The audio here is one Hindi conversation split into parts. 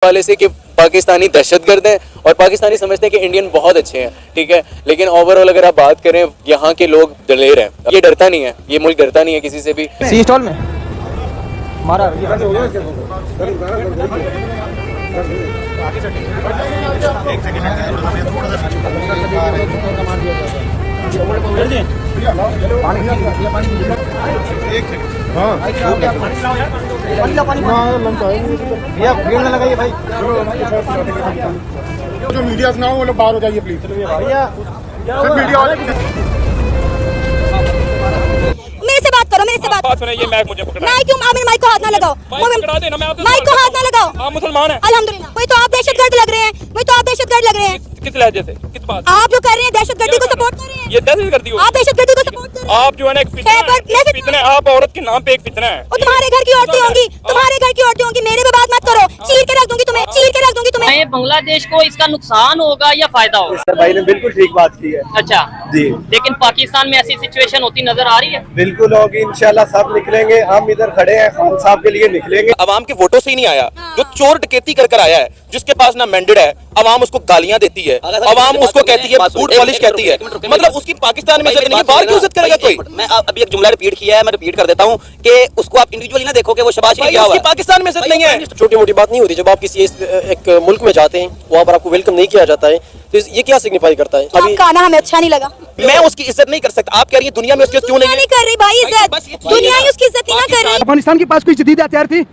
वाले से कि पाकिस्तानी दहशतगर्द हैं और पाकिस्तानी समझते हैं कि इंडियन बहुत अच्छे हैं, ठीक है। लेकिन ओवरऑल अगर आप बात करें, यहाँ के लोग दलेर हैं। ये डरता नहीं है, ये मुल्क डरता नहीं है किसी से भी। सी स्टॉल में मारा लगाइए भाई। जो मीडिया ना हो वो लोग बाहर हो जाइए प्लीज। सिर्फ मीडिया वाले मेरे से बात करो, मेरे से बात सुनिए, माइक मुझे पकड़ा। माइक क्यों? आप मेरे माइक को हाथ ना लगाओ, माइक को हाथ ना लगाओ। आप मुसलमान हैं? अल्हम्दुलिल्लाह। वही तो आप दहशतगर्द लग रहे हैं, वही तो आप दहशतगर्द लग रहे हैं। किस लहजे से, किस बात? आप जो कर रहे हैं दहशतगर्दी को सपोर्ट कर रहे हैं। ये दहशतगर्दी हो? आप दहशतगर्दी को सपोर्ट कर रहे हैं। आप जो है ना एक फितना है, आप औरत के नाम पे एक फितना है। और तुम्हारे घर की औरतें होंगी, तुम्हारे घर की औरतें होंगी। मेरे पे बात मत करो, चीर के रख दूंगी तुम्हें, चीर के रख दूंगी तुम्हें। बांग्लादेश को इसका नुकसान होगा या फायदा होगा? सर भाई ने बिल्कुल ठीक बात की है। अच्छा जी, लेकिन पाकिस्तान में ऐसी सिचुएशन होती नजर आ रही है? बिल्कुल होगी इंशाल्लाह। सब निकलेंगे, हम इधर खड़े हैं, खान साहब के लिए निकलेंगे। अवाम के वोटों से ही नहीं आया, जो चोर डकैती कर कर आया है, जिसके पास ना मैंडेट है, अवाम उसको गालियां देती है, अवाम उसको कहती है बूट पॉलिश कहती है। मतलब उसकी पाकिस्तान में इज्जत नहीं है, बाहर की इज्जत करेगा कोई? मैं अभी एक जुमला रिपीट किया है, मैं रिपीट कर देता हूँ कि उसको आप इंडिविजुअली ना देखो कि वो शबाश क्या हुआ है। पाकिस्तान में इज्जत नहीं है। छोटी मोटी बात नहीं होती। जब आप किसी एक मुल्क में जाते हैं, वहाँ पर आपको वेलकम नहीं किया जाता है, तो ये क्या सिग्निफाई करता है? अभी खाना हमें अच्छा नहीं लगा, मैं उसकी इज्जत नहीं कर सकता। आप कह रही है दुनिया में उसकी क्यों नहीं कर रही भाई इज्जत? दुनिया ही उसकी इज्जत नहीं कर रही। अफगानिस्तान के पास कोई जदीद हथियार थी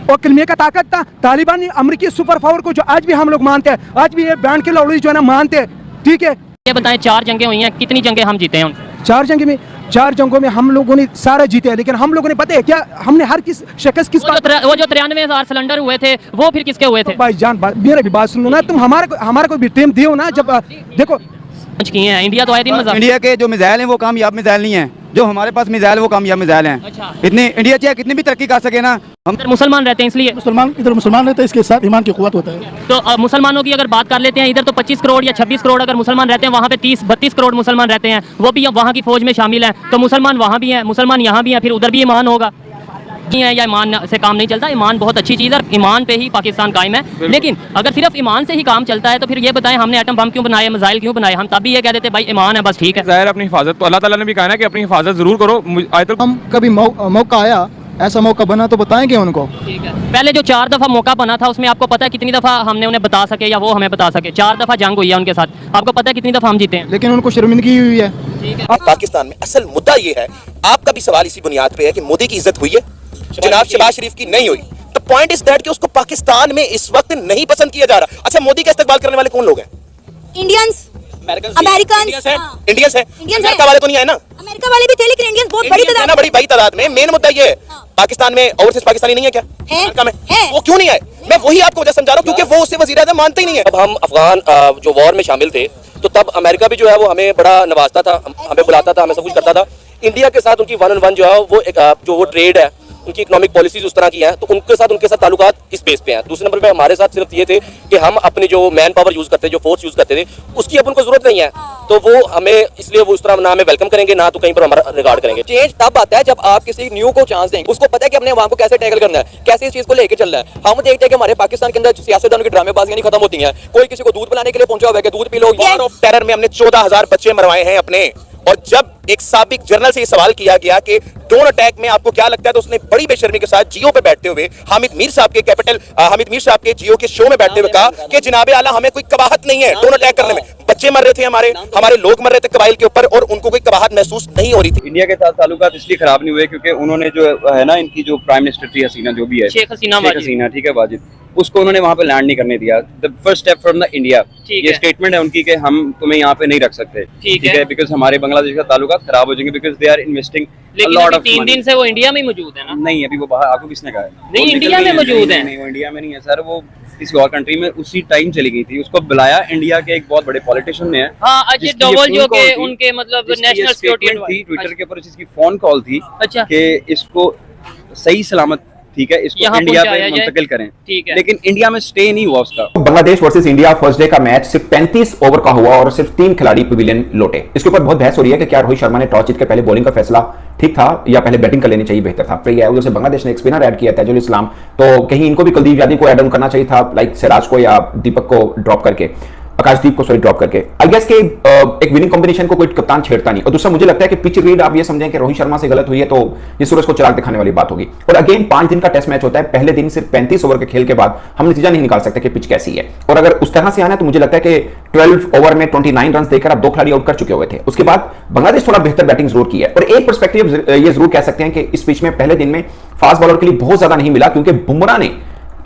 और कलमे का ताकत था। तालिबान अमेरिकी सुपर पावर को जो आज भी हम लोग मानते हैं, आज भी ये बैंड के लौड़ी जो है ना मानते हैं, ठीक है। ये बताएं, 4 जंगें हुई हैं, कितनी जंगें हम जीते हैं उनसे? 4 जंगों में हम लोगों ने सारा जीते हैं। लेकिन हम लोगों ने पता है क्या, हमने हर किस शख्स किस वो जो 93,000 सिलेंडर हुए थे वो फिर किसके हुए थे? भाईजान मेरा भी बात सुन लो ना, तुम हमारा को भी टाइम दियो ना। जब देखो किए हैं इंडिया तो आए दिन मजाक। इंडिया के जो मिसाइल हैं वो कामयाब मिसाइल नहीं है, जो हमारे पास मिसाइल वो कामयाब मिसाइल हैं। अच्छा। इतनी इंडिया चाहे कितनी भी तरक्की कर सके ना, हम इधर मुसलमान रहते हैं इसलिए इधर मुसलमान रहते हैं, इसके साथ ईमान की कुव्वत होता है। तो मुसलमानों की अगर बात कर लेते हैं, इधर तो 25 करोड़ या 26 करोड़ अगर मुसलमान रहते हैं, वहाँ पे 30-32 करोड़ मुसलमान रहते हैं, वो भी वहाँ की फौज में शामिल हैं। तो मुसलमान वहाँ भी हैं, मुसलमान यहाँ भी हैं, फिर उधर भी ईमान होगा है या ईमान से काम नहीं चलता। ईमान बहुत अच्छी चीज़ है, ईमान पे ही पाकिस्तान कायम है। लेकिन अगर सिर्फ ईमान से ही काम चलता है तो फिर ये बताएं हमने एटम बम क्यों बनाए, मिसाइल क्यों बनाए? हम तब भी ये कह देते भाई ईमान है, बस ठीक है। ज़ाहिर अपनी हिफाजत, तो अल्लाह ताला ने भी कहा ना कि अपनी हिफाजत जरूर करो। हम कभी मौका आया, ऐसा मौका बना तो बताएंगे उनको। ठीक है। पहले जो 4 दफ़ा मौका बना था उसमें आपको पता है कितनी दफ़ा हमने उन्हें बता सके या वो हमें बता सके? 4 दफ़ा जंग हुई है उनके साथ, आपको पता है कितनी दफ़ा हम जीते हैं? लेकिन उनको शर्मिंदगी हुई है। पाकिस्तान में असल मुद्दा ये है, आपका भी सवाल इसी बुनियाद पे है कि मोदी की इज्जत हुई है, जनाब शहबाज शरीफ की नहीं हुई। द पॉइंट इज दैट कि उसको पाकिस्तान में इस वक्त नहीं पसंद किया जा रहा। अच्छा, मोदी का इस्तेमाल करने वाले कौन लोग हैं? इंडियंस, अमेरिकन, इंडियंस है। अमेरिका वाले तो नहीं है ना? अमेरिका वाले भी थे, लेकिन इंडियंस बहुत बड़ी तादाद, बड़ी तादाद में। मेन मुद्दा ये है, पाकिस्तान में ओवरसीज पाकिस्तानी नहीं है क्या? है। वो क्यों नहीं आए? मैं वही आपको वजह समझा रहा हूँ, क्योंकि वो उससे वज़ीर आज़म मानते ही नहीं है। अब हम अफगान जो वॉर में शामिल थे, तो तब अमेरिका भी जो है वो हमें बड़ा नवाजता था, हमें बुलाता था, हमें सब कुछ करता था। इंडिया के साथ उनकी 1-on-1 जो है वो जो वो ट्रेड है, उनकी इकोनॉमिक पॉलिसीज उस तरह की हैं, तो उनके साथ ताल्लुकात इस बेस पे हैं। दूसरे नंबर पे हमारे साथ सिर्फ ये थे कि हम अपनी जो मैन पावर यूज करते थे, जो फोर्स यूज करते थे, उसकी अब उनको जरूरत नहीं है, तो वो हमें इसलिए वो उस तरह ना हमें वेलकम करेंगे, ना तो कहीं पर हमारा रिगार्ड करेंगे। चेंज तब आता है जब आप किसी न्यू को चांस देंगे, उसको पता है कि अपने वहाँ को कैसे टैकल करना है, कैसे इस चीज को लेके चलना है। हम देखते हैं कि हमारे पाकिस्तान के अंदर सियासतदानों की ड्रामेबाजियां नहीं खत्म होती हैं। कोई किसी को दूध पिलाने के लिए पहुंचा हुआ है कि दूध P low. War of terror में हमने 14,000 बच्चे मरवाए हैं अपने। और जब एक साबिक जर्नल से ये सवाल किया गया कि ड्रोन अटैक में आपको क्या लगता है, तो उसने बड़ी बेशर्मी के साथ जियो पे बैठते हुए हामिद मीर साहब के जियो के शो में बैठते हुए कहा कि जनाबे आला हमें कोई कबाहत नहीं है ड्रोन अटैक करने में। बच्चे मर रहे थे, हमारे लोग मर रहे थे कबाइल के ऊपर, और उनको कोई कबाहत महसूस नहीं हो रही थी। इंडिया के साथ ताल्लुकात इसलिए खराब नहीं हुए क्योंकि उन्होंने जो है ना, इनकी जो प्राइम मिनिस्टर थी हसीना, जो भी है शेख हसीना, ठीक है, वाजिद, उसको उन्होंने वहाँ पे लैंड नहीं करने दिया। The first step from the India, ये स्टेटमेंट है उनकी कि हम तुम्हें यहाँ पे नहीं रख सकते, ठीक है, बिकॉज हमारे बांग्लादेश का ताल्लुकात खराब हो जाएंगे, बिकॉज दे आर इन्वेस्टिंग लेकिन 3 दिन से वो इंडिया में ही मौजूद है ना? नहीं, अभी वो बाहर, आपको किसने कहा है? नहीं, इंडिया में मौजूद है। नहीं, वो इंडिया में नहीं है सर, वो किसी और कंट्री में उसी टाइम चली गई थी। उसको बुलाया इंडिया के एक बहुत बड़े पॉलिटिशियन ने है, हाँ, अजय डोभाल, जो के उनके मतलब नेशनल सिक्योरिटी थी, ट्विटर के ऊपर जिसकी फोन कॉल थी। अच्छा। कि इसको सही सलामत ठीक है, इसको यहाँ इंडिया पहुंचाया पे जाए। मुंतकिल करें, ठीक है। लेकिन इंडिया में स्टे नहीं हुआ उसका। Bangladesh versus India first day का मैच सिर्फ 35 ओवर का हुआ और सिर्फ 3 खिलाड़ी पवेलियन लौटे। इसके ऊपर बहुत बहस हो रही है कि क्या रोहित शर्मा ने टॉस जीत के पहले बॉलिंग का फैसला ठीक था या पहले बैटिंग कर लेनी चाहिए बेहतर था। फिर उधर से बांग्लादेश ने एक स्पिनर ऐड किया ताजुल इस्लाम, तो कहीं इनको भी कुलदीप यादव को ऐड ऑन करना चाहिए था, लाइक सिराज को या दीपक को ड्रॉप करके, आकाशदीप को ड्रॉप करके। आई गेस के एक विनिंग कॉम्बिनेशन को कोई कप्तान छेड़ता नहीं। और दूसरा मुझे लगता है कि पिच रीड आप ये समझें कि रोहित शर्मा से गलत हुई है तो ये सूरज को चिराग दिखाने वाली बात होगी। और अगेन 5 दिन का टेस्ट मैच होता है, पहले दिन सिर्फ 35 ओवर के खेल के बाद हम नतीजा नहीं निकाल सकते कि पिच कैसी है। और अगर उस तरह से आना है तो मुझे लगता है कि 12 ओवर में 29 रन देकर आप 2 खिलाड़ी आउट कर चुके हुए थे। उसके बाद बांग्लादेश थोड़ा बेहतर बैटिंग जरूर की है। और एक पर्सपेक्टिव ये जरूर कह सकते हैं कि इस पिच में पहले दिन में फास्ट बॉलर के लिए बहुत ज्यादा नहीं मिला, क्योंकि बुमराह ने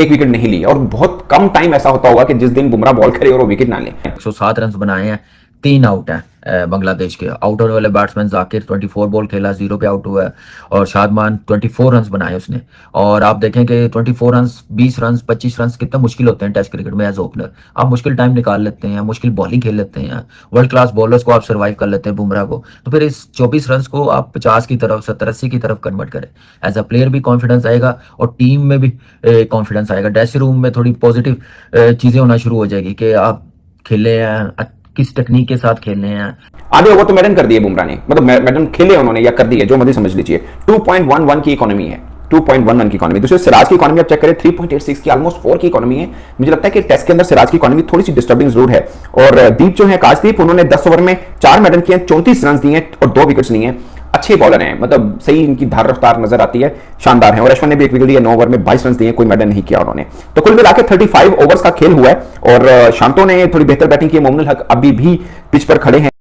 एक विकेट नहीं ली और बहुत कम टाइम ऐसा होता होगा कि जिस दिन बुमराह बॉल करे और वो विकेट ना ले। 107 रन बनाए हैं, 3 आउट हैं बांग्लादेश के। आउट होने वाले बैट्समैन जाकिर 24 बॉल खेला, 0 पे आउट हुआ है, और शादमान 24 रन बनाए उसने। और आप देखें कि 24 रन, 20 रन, 25 रन कितना मुश्किल होते हैं टेस्ट क्रिकेट में एज ओपनर। आप मुश्किल टाइम निकाल लेते हैं, मुश्किल बॉलिंग खेल लेते हैं, वर्ल्ड क्लास बॉलर्स को आप सर्वाइव कर लेते हैं, बुमराह को। तो फिर इस 24 रन को आप 50 की तरफ, 70-80 की तरफ कन्वर्ट करें। एज अ प्लेयर भी कॉन्फिडेंस आएगा और टीम में भी कॉन्फिडेंस आएगा। ड्रेसिंग रूम में थोड़ी पॉजिटिव चीजें होना शुरू हो जाएगी कि आप खेले हैं, किस टेक्निक के साथ खेलने हैं। आधे ओवर तो मैडन कर दिए बुमराह ने, मतलब मैडन खेले उन्होंने या कर दिए, जो मर्जी समझ लीजिए। 2.11 की इकोनॉमी है, 2.11 की इकोनॉमी। दूसरे सिराज की इकोनॉमी आप चेक करें 3.86 की, ऑलमोस्ट 4 की इकोनॉमी है। मुझे लगता है कि टेस्ट के अंदर सिराज की इकोनॉमी थोड़ी सी डिस्टर्बिंग जरूर है। और दीप जो है, आकाशदीप, उन्होंने 10 ओवर में 4 मैडन किए, 34 रन दिए और 2 विकेट्स लिए हैं। अच्छे बॉलर हैं, मतलब सही इनकी धार रफ्तार नजर आती है, शानदार है। और अश्विन ने भी 1 विकेट लिया, 9 ओवर में 22 रन दिए, कोई मैडल नहीं किया उन्होंने। तो कुल मिलाकर 35 ओवर्स का खेल हुआ है और शांतो ने थोड़ी बेहतर बैटिंग की। मोमिनुल हक अभी भी पिच पर खड़े हैं।